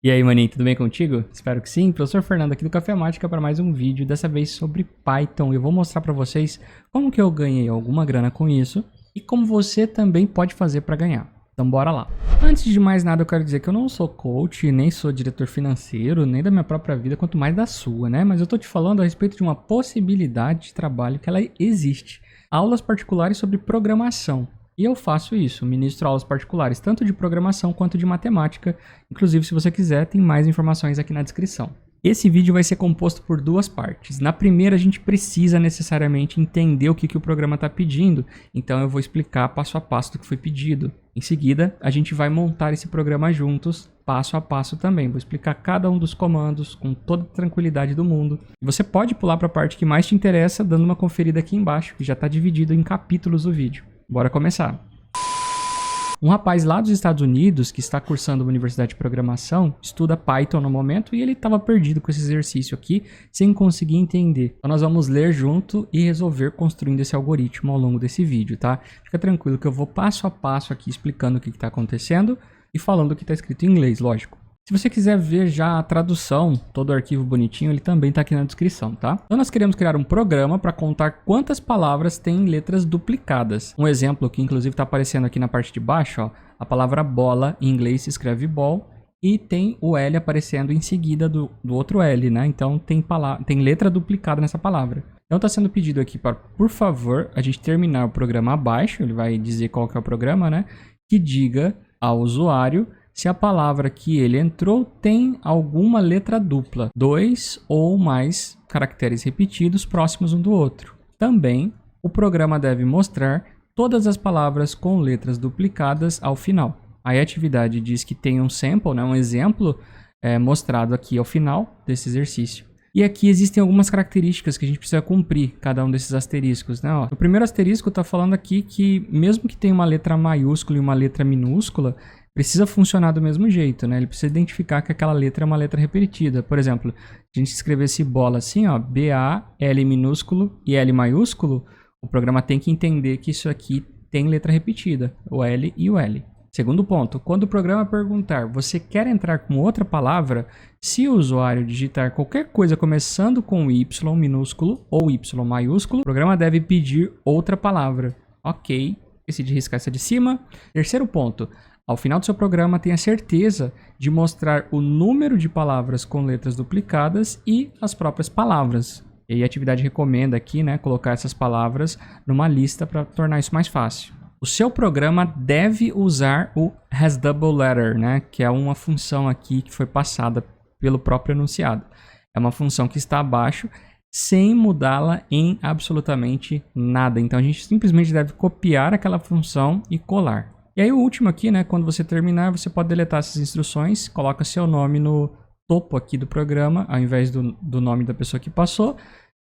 E aí, maninho, tudo bem contigo? Espero que sim. Professor Fernando aqui do Café Mática para mais um vídeo, dessa vez sobre Python. Eu vou mostrar para vocês como que eu ganhei alguma grana com isso e como você também pode fazer para ganhar. Então bora lá. Antes de mais nada, eu quero dizer que eu não sou coach, nem sou diretor financeiro, nem da minha própria vida, quanto mais da sua, né? Mas eu tô te falando a respeito de uma possibilidade de trabalho que ela existe. Aulas particulares sobre programação. E eu faço isso, ministro aulas particulares, tanto de programação quanto de matemática. Inclusive, se você quiser, tem mais informações aqui na descrição. Esse vídeo vai ser composto por duas partes. Na primeira, a gente precisa necessariamente entender o que o programa está pedindo, então eu vou explicar passo a passo do que foi pedido. Em seguida, a gente vai montar esse programa juntos, passo a passo também. Vou explicar cada um dos comandos com toda a tranquilidade do mundo. E você pode pular para a parte que mais te interessa, dando uma conferida aqui embaixo, que já está dividido em capítulos do vídeo. Bora começar. Um rapaz lá dos Estados Unidos, que está cursando uma universidade de programação, estuda Python no momento e ele estava perdido com esse exercício aqui, sem conseguir entender. Então nós vamos ler junto e resolver construindo esse algoritmo ao longo desse vídeo, tá? Fica tranquilo que eu vou passo a passo aqui explicando o que está acontecendo e falando o que está escrito em inglês, lógico. Se você quiser ver já a tradução, todo o arquivo bonitinho, ele também está aqui na descrição, tá? Então nós queremos criar um programa para contar quantas palavras tem letras duplicadas. Um exemplo que inclusive está aparecendo aqui na parte de baixo, ó, a palavra bola em inglês se escreve ball e tem o L aparecendo em seguida do outro L, né? Então tem letra duplicada nessa palavra. Então está sendo pedido aqui para, por favor, a gente terminar o programa abaixo, ele vai dizer qual que é o programa, né? Que diga ao usuário se a palavra que ele entrou tem alguma letra dupla, 2 ou mais caracteres repetidos próximos um do outro. Também, o programa deve mostrar todas as palavras com letras duplicadas ao final. Aí a atividade diz que tem um sample, né, um exemplo mostrado aqui ao final desse exercício. E aqui existem algumas características que a gente precisa cumprir, cada um desses asteriscos, né? Ó, o primeiro asterisco está falando aqui que mesmo que tenha uma letra maiúscula e uma letra minúscula, precisa funcionar do mesmo jeito, né? Ele precisa identificar que aquela letra é uma letra repetida. Por exemplo, se a gente escrevesse bola assim, ó, B-A-L minúsculo e L maiúsculo, o programa tem que entender que isso aqui tem letra repetida, o L e o L. Segundo ponto, quando o programa perguntar, você quer entrar com outra palavra? Se o usuário digitar qualquer coisa começando com Y minúsculo ou Y maiúsculo, o programa deve pedir outra palavra. Ok, decide riscar essa de cima. Terceiro ponto, ao final do seu programa, tenha certeza de mostrar o número de palavras com letras duplicadas e as próprias palavras. E aí a atividade recomenda aqui, né, colocar essas palavras numa lista para tornar isso mais fácil. O seu programa deve usar o hasDoubleLetter, né, que é uma função aqui que foi passada pelo próprio enunciado. É uma função que está abaixo, sem mudá-la em absolutamente nada. Então a gente simplesmente deve copiar aquela função e colar. E aí o último aqui, né, quando você terminar, você pode deletar essas instruções, coloca seu nome no topo aqui do programa, ao invés do nome da pessoa que passou,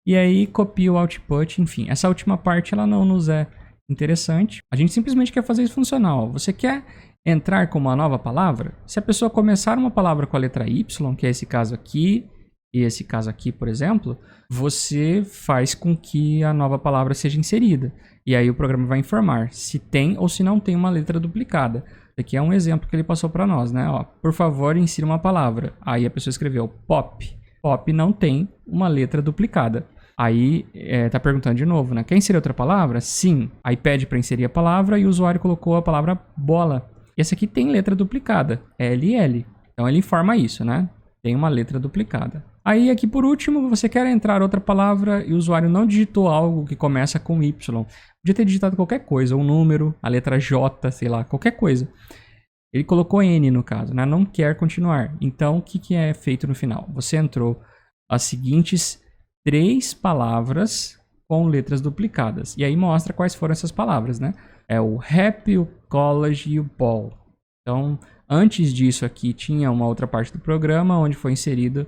e aí copia o output, enfim. Essa última parte ela não nos é interessante. A gente simplesmente quer fazer isso funcionar. Ó. Você quer entrar com uma nova palavra? Se a pessoa começar uma palavra com a letra Y, que é esse caso aqui, e esse caso aqui, por exemplo, você faz com que a nova palavra seja inserida. E aí o programa vai informar se tem ou se não tem uma letra duplicada. Aqui é um exemplo que ele passou para nós, né? Ó, por favor, insira uma palavra. Aí a pessoa escreveu pop. Pop não tem uma letra duplicada. Aí tá perguntando de novo, né? Quer inserir outra palavra? Sim. Aí pede para inserir a palavra e o usuário colocou a palavra bola. Esse aqui tem letra duplicada, LL. Então ele informa isso, né? Tem uma letra duplicada. Aí aqui por último, você quer entrar outra palavra e o usuário não digitou algo que começa com Y. Podia ter digitado qualquer coisa, um número, a letra J, sei lá, qualquer coisa. Ele colocou N no caso, né? Não quer continuar. Então o que é feito no final? Você entrou as seguintes 3 palavras com letras duplicadas. E aí mostra quais foram essas palavras, né? É o happy, o college e o ball. Então, antes disso aqui, tinha uma outra parte do programa onde foi inserido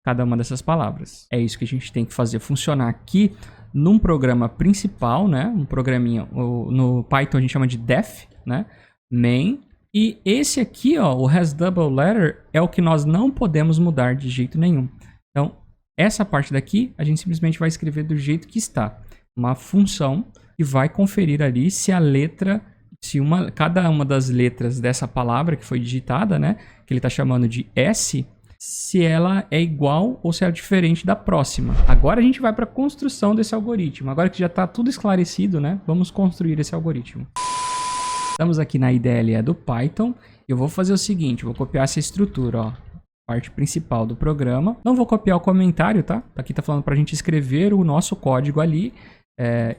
cada uma dessas palavras. É isso que a gente tem que fazer funcionar aqui num programa principal, né? Um programinha, no Python a gente chama de def, né? Main. E esse aqui, ó, o hasDoubleLetter, é o que nós não podemos mudar de jeito nenhum. Então, essa parte daqui, a gente simplesmente vai escrever do jeito que está. Uma função que vai conferir ali se a letra se cada uma das letras dessa palavra que foi digitada, né, que ele está chamando de S, se ela é igual ou se ela é diferente da próxima. Agora a gente vai para a construção desse algoritmo. Agora que já está tudo esclarecido, né, vamos construir esse algoritmo. Estamos aqui na IDLE do Python. Eu vou fazer o seguinte, vou copiar essa estrutura, ó, parte principal do programa. Não vou copiar o comentário, tá? Aqui tá falando para a gente escrever o nosso código ali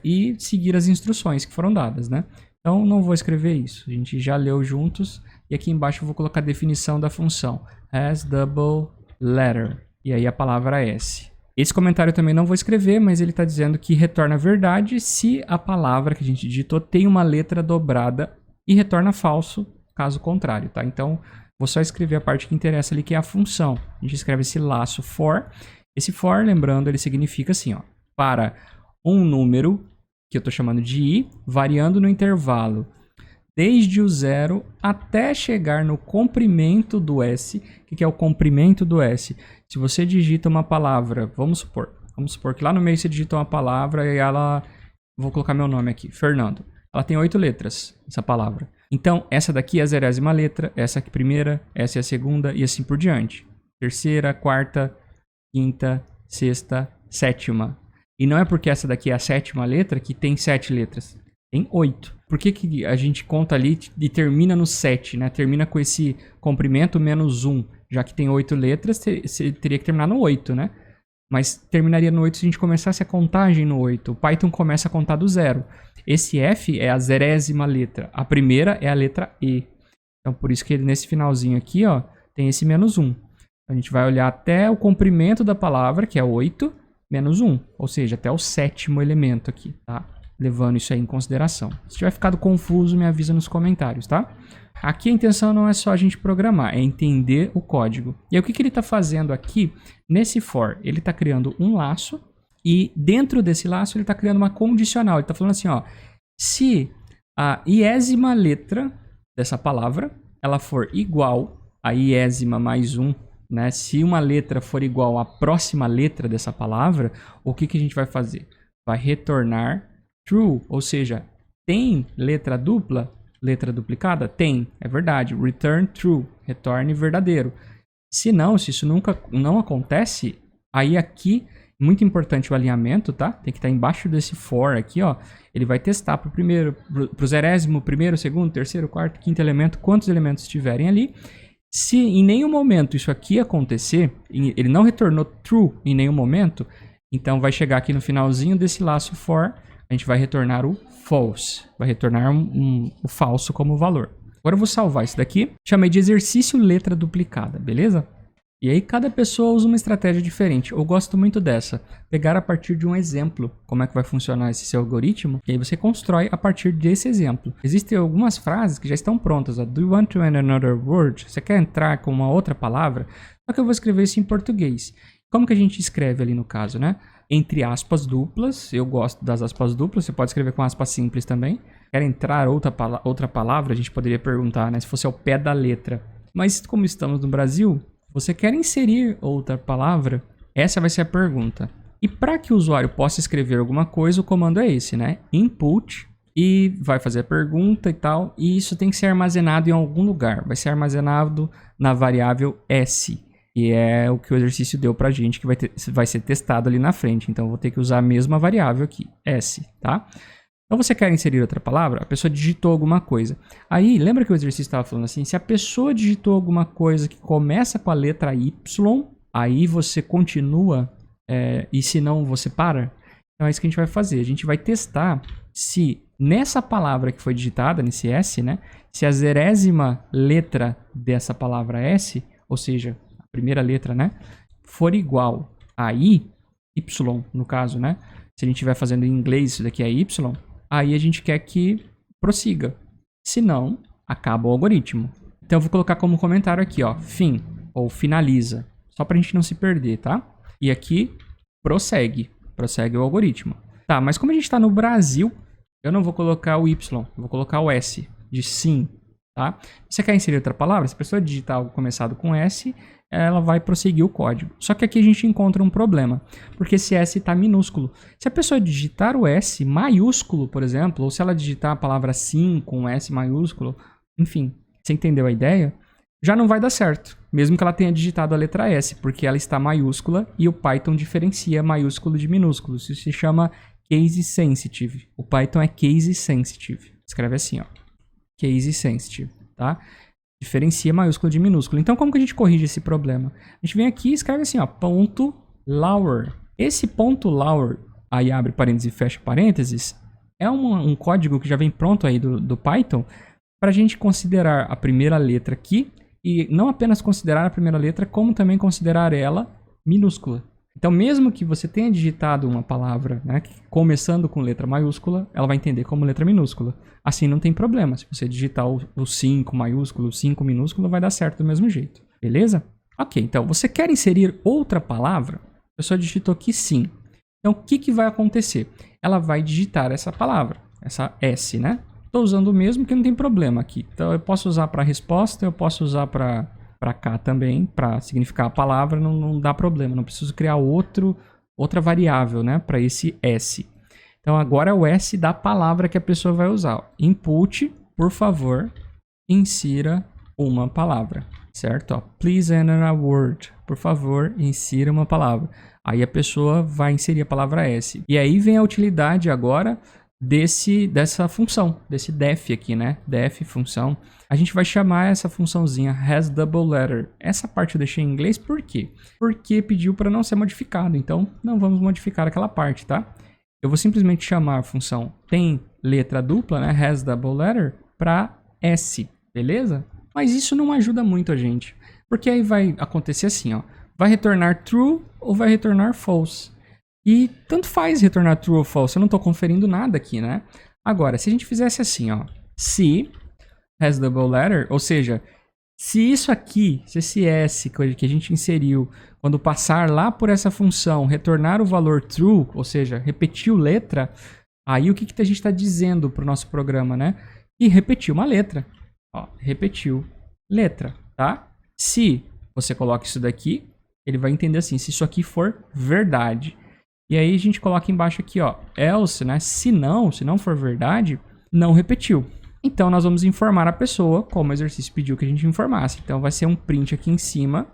e seguir as instruções que foram dadas, né? Então não vou escrever isso, a gente já leu juntos. E aqui embaixo eu vou colocar a definição da função. As double letter. E aí a palavra S. Esse comentário eu também não vou escrever, mas ele está dizendo que retorna verdade se a palavra que a gente digitou tem uma letra dobrada e retorna falso, caso contrário, tá? Então, vou só escrever a parte que interessa ali, que é a função. A gente escreve esse laço for. Esse for, lembrando, ele significa assim, ó, para um número, que eu estou chamando de i, variando no intervalo desde o 0 até chegar no comprimento do S. O que é o comprimento do S? Se você digita uma palavra, vamos supor que lá no meio você digita uma palavra e ela... Vou colocar meu nome aqui, Fernando. Ela tem 8 letras, essa palavra. Então, essa daqui é a 0ª letra, essa aqui primeira, essa é a segunda e assim por diante. Terceira, quarta, quinta, sexta, sétima. E não é porque essa daqui é a 7ª letra que tem 7 letras. Tem 8. Por que a gente conta ali e termina no 7, né? Termina com esse comprimento menos 1. Já que tem 8 letras, você teria que terminar no 8, né? Mas terminaria no 8 se a gente começasse a contagem no 8. O Python começa a contar do 0. Esse F é a 0ª letra. A primeira é a letra E. Então, por isso que nesse finalzinho aqui, ó, tem esse menos 1. A gente vai olhar até o comprimento da palavra, que é 8, menos 1. Ou seja, até o 7º elemento aqui, tá? Levando isso aí em consideração. Se tiver ficado confuso, me avisa nos comentários, tá? Aqui a intenção não é só a gente programar, é entender o código. E aí, o que ele está fazendo aqui, nesse for? Ele está criando um laço e dentro desse laço ele está criando uma condicional. Ele está falando assim, ó, se a iésima letra dessa palavra, ela for igual a iésima mais 1, né? Se uma letra for igual à próxima letra dessa palavra, o que a gente vai fazer? Vai retornar true, ou seja, tem letra dupla? Letra duplicada? Tem, é verdade. Return true, retorne verdadeiro. Se isso não acontece, aí aqui, muito importante o alinhamento, tá? Tem que estar embaixo desse for aqui, ó. Ele vai testar pro 0º, primeiro, segundo, terceiro, quarto, quinto elemento, quantos elementos estiverem ali. Se em nenhum momento isso aqui acontecer, ele não retornou true em nenhum momento, então vai chegar aqui no finalzinho desse laço for, a gente vai retornar o false, vai retornar o falso como valor. Agora eu vou salvar isso daqui, chamei de exercício letra duplicada, beleza? E aí cada pessoa usa uma estratégia diferente. Eu gosto muito dessa, pegar a partir de um exemplo como é que vai funcionar esse seu algoritmo, e aí você constrói a partir desse exemplo. Existem algumas frases que já estão prontas, ó. Do you want to add another word? Você quer entrar com uma outra palavra? Só que eu vou escrever isso em português. Como que a gente escreve ali no caso, né? Entre aspas duplas, eu gosto das aspas duplas, você pode escrever com aspas simples também. Quer entrar outra palavra, a gente poderia perguntar, né? Se fosse ao pé da letra. Mas como estamos no Brasil, você quer inserir outra palavra? Essa vai ser a pergunta. E para que o usuário possa escrever alguma coisa, o comando é esse, né? Input, e vai fazer a pergunta e tal, e isso tem que ser armazenado em algum lugar. Vai ser armazenado na variável S. E é o que o exercício deu pra gente, que vai ser testado ali na frente. Então, eu vou ter que usar a mesma variável aqui, S, tá? Então, você quer inserir outra palavra? A pessoa digitou alguma coisa. Aí, lembra que o exercício estava falando assim? Se a pessoa digitou alguma coisa que começa com a letra Y, aí você continua, e se não, você para. Então, é isso que a gente vai fazer. A gente vai testar se nessa palavra que foi digitada, nesse S, né? Se a 0ª letra dessa palavra S, ou seja, primeira letra, né, for igual a I, Y, no caso, né, se a gente estiver fazendo em inglês, isso daqui é Y, aí a gente quer que prossiga. Se não, acaba o algoritmo. Então eu vou colocar como comentário aqui, ó, fim, ou finaliza, só pra gente não se perder, tá? E aqui, prossegue o algoritmo. Tá, mas como a gente está no Brasil, eu não vou colocar o Y, eu vou colocar o S, de sim, tá? Você quer inserir outra palavra? Se a pessoa digitar algo começado com S, ela vai prosseguir o código. Só que aqui a gente encontra um problema, porque esse S está minúsculo. Se a pessoa digitar o S maiúsculo, por exemplo, ou se ela digitar a palavra sim com S maiúsculo, enfim, você entendeu a ideia? Já não vai dar certo, mesmo que ela tenha digitado a letra S, porque ela está maiúscula e o Python diferencia maiúsculo de minúsculo. Isso se chama case sensitive. O Python é case sensitive. Escreve assim, ó. Case sensitive, tá? Diferencia maiúsculo de minúsculo. Então, como que a gente corrige esse problema? A gente vem aqui e escreve assim, ó, ponto lower. Esse ponto lower, aí abre parênteses e fecha parênteses, é um código que já vem pronto aí do Python para a gente considerar a primeira letra aqui e não apenas considerar a primeira letra, como também considerar ela minúscula. Então, mesmo que você tenha digitado uma palavra, né, começando com letra maiúscula, ela vai entender como letra minúscula. Assim não tem problema. Se você digitar o 5 maiúsculo, o 5 minúsculo, vai dar certo do mesmo jeito. Beleza? Ok, então, você quer inserir outra palavra? A pessoa digitou aqui sim. Então, o que vai acontecer? Ela vai digitar essa palavra, essa S, né? Estou usando o mesmo que não tem problema aqui. Então, eu posso usar para resposta, eu posso usar para cá também, para significar a palavra, não dá problema. Não preciso criar outra variável, né, para esse S. Então, agora é o S da palavra que a pessoa vai usar. Input, por favor, insira uma palavra, certo? Ó, please enter a word. Por favor, insira uma palavra. Aí a pessoa vai inserir a palavra S. E aí vem a utilidade agora dessa função, desse def aqui, né? Def, função. A gente vai chamar essa funçãozinha has double letter. Essa parte eu deixei em inglês por quê? Porque pediu para não ser modificado. Então, não vamos modificar aquela parte, tá? Eu vou simplesmente chamar a função tem letra dupla, né? Has double letter, para S, beleza? Mas isso não ajuda muito a gente. Porque aí vai acontecer assim, ó. Vai retornar true ou vai retornar false. E tanto faz retornar true ou false, eu não estou conferindo nada aqui, né? Agora, se a gente fizesse assim, ó, se has double letter, ou seja, se isso aqui, se esse S que a gente inseriu, quando passar lá por essa função, retornar o valor true, ou seja, repetiu letra, aí o que a gente está dizendo para o nosso programa, né? E repetiu uma letra, ó, repetiu letra, tá? Se você coloca isso daqui, ele vai entender assim, se isso aqui for verdade. E aí a gente coloca embaixo aqui, ó, else, né? Se não for verdade, não repetiu. Então nós vamos informar a pessoa como o exercício pediu que a gente informasse. Então vai ser um print aqui em cima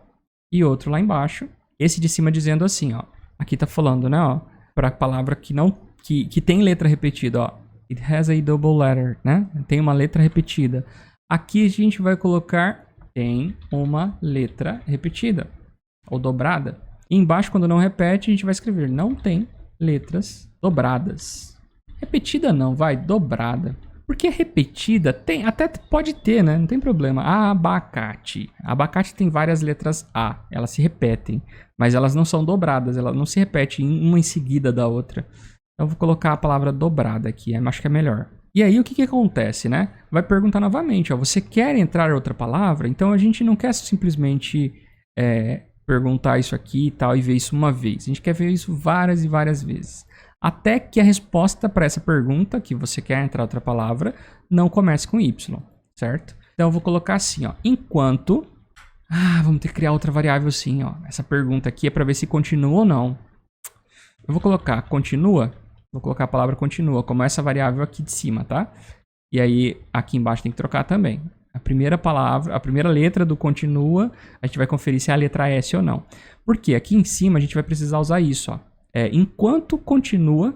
e outro lá embaixo. Esse de cima dizendo assim, ó, aqui tá falando, né, ó, para a palavra que tem letra repetida, ó. It has a double letter, né? Tem uma letra repetida. Aqui a gente vai colocar tem uma letra repetida ou dobrada. E embaixo, quando não repete, a gente vai escrever não tem letras dobradas. Repetida não, vai, dobrada. Porque repetida tem, até pode ter, né? Não tem problema. Abacate. Abacate tem várias letras A. Elas se repetem, mas elas não são dobradas. Elas não se repetem uma em seguida da outra. Então, eu vou colocar a palavra dobrada aqui. Acho que é melhor. E aí, o que acontece, né? Vai perguntar novamente, ó. Você quer entrar outra palavra? Então, a gente não quer simplesmente perguntar isso aqui e tal e ver isso uma vez. A gente quer ver isso várias e várias vezes. Até que a resposta para essa pergunta, que você quer entrar outra palavra, não comece com Y, certo? Então eu vou colocar assim, ó, enquanto... vamos ter que criar outra variável sim, ó. Essa pergunta aqui é para ver se continua ou não. Eu vou colocar continua, vou colocar a palavra continua, como essa variável aqui de cima, tá? E aí aqui embaixo tem que trocar também. A primeira palavra, a primeira letra do continua, a gente vai conferir se é a letra S ou não. Porque aqui em cima a gente vai precisar usar isso, ó. Enquanto continua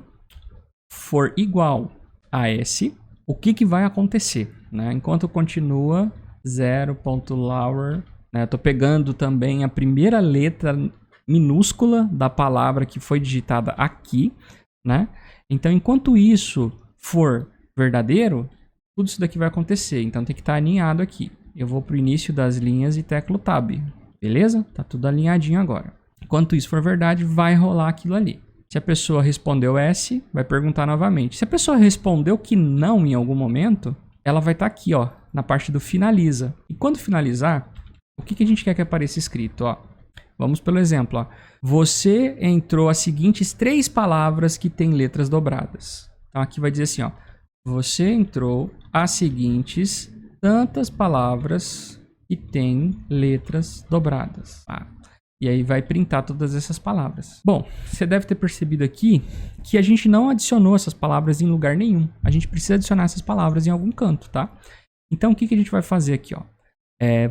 for igual a S, o que vai acontecer, né? Enquanto continua 0.lower, né? Eu tô pegando também a primeira letra minúscula da palavra que foi digitada aqui, né? Então, enquanto isso for verdadeiro, tudo isso daqui vai acontecer. Então, tem que estar alinhado aqui. Eu vou para o início das linhas e teclo Tab. Beleza? Tá tudo alinhadinho agora. Enquanto isso for verdade, vai rolar aquilo ali. Se a pessoa respondeu S, vai perguntar novamente. Se a pessoa respondeu que não em algum momento, ela vai estar aqui, ó, na parte do finaliza. E quando finalizar, o que a gente quer que apareça escrito, ó? Vamos pelo exemplo, ó. Você entrou as seguintes 3 palavras que têm letras dobradas. Então aqui vai dizer assim, ó. Você entrou as seguintes tantas palavras que tem letras dobradas. Tá? E aí vai printar todas essas palavras. Bom, você deve ter percebido aqui que a gente não adicionou essas palavras em lugar nenhum. A gente precisa adicionar essas palavras em algum canto, tá? Então, o que a gente vai fazer aqui, ó?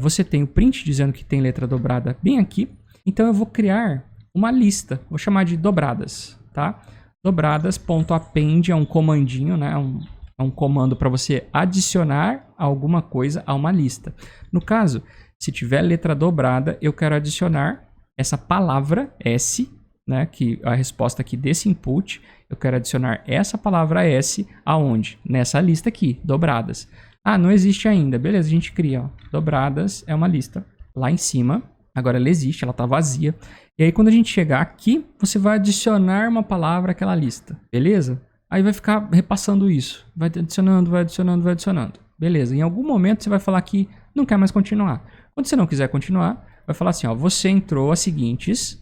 Você tem o print dizendo que tem letra dobrada bem aqui. Então, eu vou criar uma lista. Vou chamar de dobradas, tá? Dobradas.append é um comandinho, né? É um comando para você adicionar alguma coisa a uma lista. No caso, se tiver letra dobrada, eu quero adicionar essa palavra S, né? Que a resposta aqui desse input, eu quero adicionar essa palavra S aonde? Nessa lista aqui, dobradas. Ah, não existe ainda. Beleza, a gente cria, ó. Dobradas é uma lista lá em cima. Agora ela existe, ela está vazia. E aí quando a gente chegar aqui, você vai adicionar uma palavra àquela lista. Beleza? Aí vai ficar repassando isso. Vai adicionando, vai adicionando, vai adicionando. Beleza. Em algum momento você vai falar que não quer mais continuar. Quando você não quiser continuar, vai falar assim, ó, você entrou as seguintes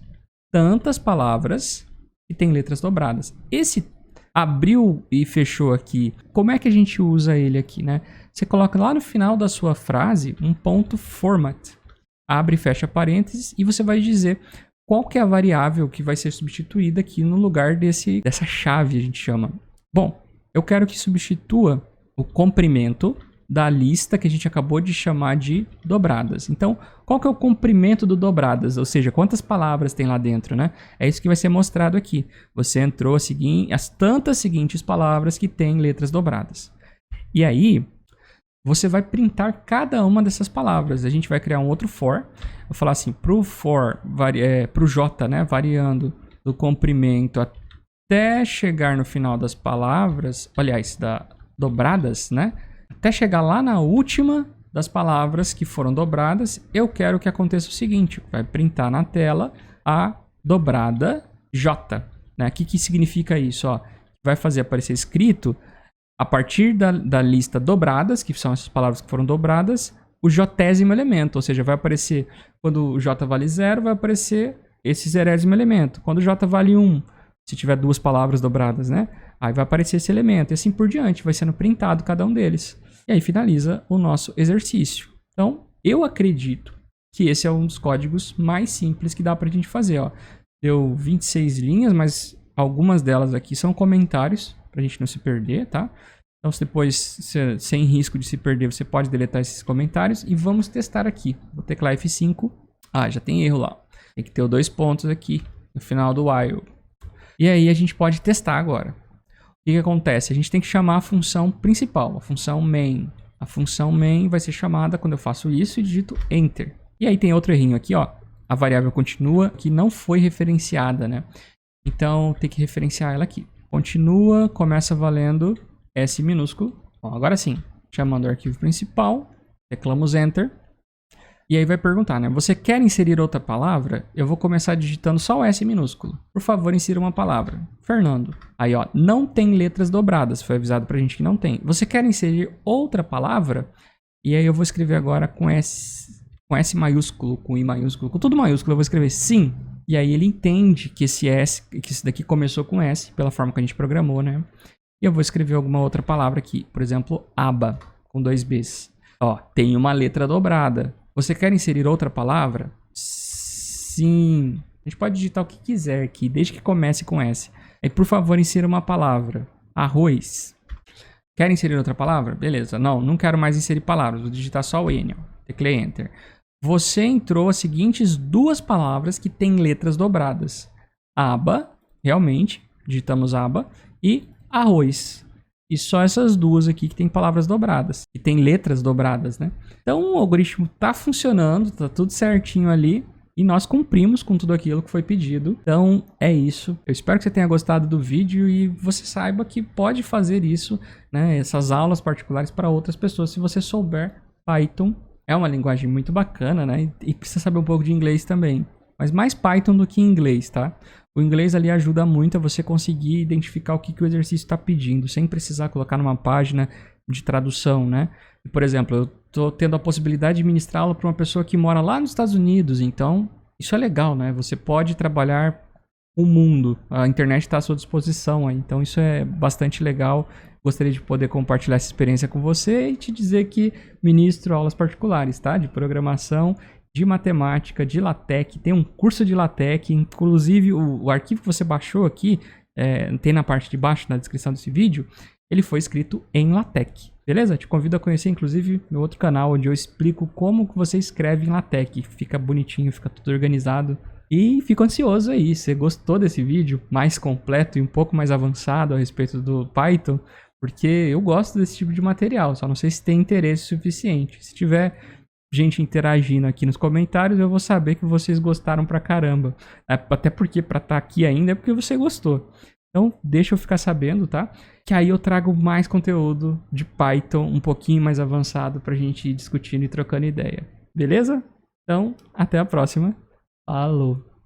tantas palavras que tem letras dobradas. Esse abriu e fechou aqui, como é que a gente usa ele aqui, né? Você coloca lá no final da sua frase um ponto format. Abre e fecha parênteses e você vai dizer qual que é a variável que vai ser substituída aqui no lugar dessa chave, a gente chama. Bom, eu quero que substitua o comprimento da lista que a gente acabou de chamar de dobradas. Então, qual que é o comprimento do dobradas? Ou seja, quantas palavras tem lá dentro, né? É isso que vai ser mostrado aqui. Você entrou as tantas seguintes palavras que tem letras dobradas. E aí, você vai printar cada uma dessas palavras. A gente vai criar um outro for. Vou falar assim, pro J, né? Variando do comprimento até chegar no final das palavras, aliás, dobradas, né? Até chegar lá na última das palavras que foram dobradas, eu quero que aconteça o seguinte, vai printar na tela a dobrada J. Né? O que significa isso? Ó, vai fazer aparecer escrito, a partir da lista dobradas, que são essas palavras que foram dobradas, o jésimo elemento, ou seja, vai aparecer, quando o J vale 0, vai aparecer esse zerésimo elemento. Quando o J vale 1, se tiver duas palavras dobradas, né? Aí vai aparecer esse elemento, e assim por diante, vai sendo printado cada um deles. E aí finaliza o nosso exercício. Então, eu acredito que esse é um dos códigos mais simples que dá pra gente fazer. Ó. Deu 26 linhas, mas algumas delas aqui são comentários, pra gente não se perder, tá? Então, depois, sem risco de se perder, você pode deletar esses comentários. E vamos testar aqui. Vou teclar F5. Ah, já tem erro lá. Tem que ter os 2 pontos aqui no final do while. E aí a gente pode testar agora. O que acontece? A gente tem que chamar a função principal, a função main. A função main vai ser chamada quando eu faço isso e digito enter. E aí tem outro errinho aqui, ó. A variável continua que não foi referenciada, né? Então tem que referenciar ela aqui. Continua, começa valendo S minúsculo. Bom, agora sim, chamando o arquivo principal, teclamos enter. E aí vai perguntar, né? Você quer inserir outra palavra? Eu vou começar digitando só o S minúsculo. Por favor, insira uma palavra. Fernando. Aí, ó, não tem letras dobradas. Foi avisado pra gente que não tem. Você quer inserir outra palavra? E aí eu vou escrever agora com S maiúsculo, com I maiúsculo, com tudo maiúsculo. Eu vou escrever sim. E aí ele entende que esse daqui começou com S, pela forma que a gente programou, né? E eu vou escrever alguma outra palavra aqui. Por exemplo, aba, com 2 Bs. Ó, tem uma letra dobrada. Você quer inserir outra palavra? Sim. A gente pode digitar o que quiser aqui, desde que comece com S. Aí, por favor, insira uma palavra. Arroz. Quer inserir outra palavra? Beleza. Não quero mais inserir palavras. Vou digitar só o N. Teclei Enter. Você entrou as seguintes 2 palavras que têm letras dobradas. Aba, realmente, digitamos aba, e arroz. E só essas 2 aqui que tem palavras dobradas, que tem letras dobradas, né? Então o algoritmo está funcionando, está tudo certinho ali e nós cumprimos com tudo aquilo que foi pedido. Então é isso. Eu espero que você tenha gostado do vídeo e você saiba que pode fazer isso, né? Essas aulas particulares para outras pessoas se você souber Python. É uma linguagem muito bacana, né? E precisa saber um pouco de inglês também. Mas mais Python do que inglês, tá? O inglês ali ajuda muito a você conseguir identificar o que o exercício está pedindo, sem precisar colocar numa página de tradução, né? Por exemplo, eu estou tendo a possibilidade de ministrar aula para uma pessoa que mora lá nos Estados Unidos, então isso é legal, né? Você pode trabalhar o mundo. A internet está à sua disposição aí, então isso é bastante legal. Gostaria de poder compartilhar essa experiência com você e te dizer que ministro aulas particulares, tá? De programação, de matemática, de LaTeX. Tem um curso de LaTeX, inclusive o arquivo que você baixou aqui, tem na parte de baixo, na descrição desse vídeo, ele foi escrito em LaTeX, beleza? Te convido a conhecer, inclusive, meu outro canal, onde eu explico como que você escreve em LaTeX. Fica bonitinho, fica tudo organizado. E fico ansioso aí, se você gostou desse vídeo mais completo e um pouco mais avançado a respeito do Python, porque eu gosto desse tipo de material, só não sei se tem interesse suficiente. Se tiver gente interagindo aqui nos comentários, eu vou saber que vocês gostaram pra caramba. Até porque pra estar aqui ainda é porque você gostou. Então, deixa eu ficar sabendo, tá? Que aí eu trago mais conteúdo de Python um pouquinho mais avançado pra gente ir discutindo e trocando ideia. Beleza? Então, até a próxima. Falou!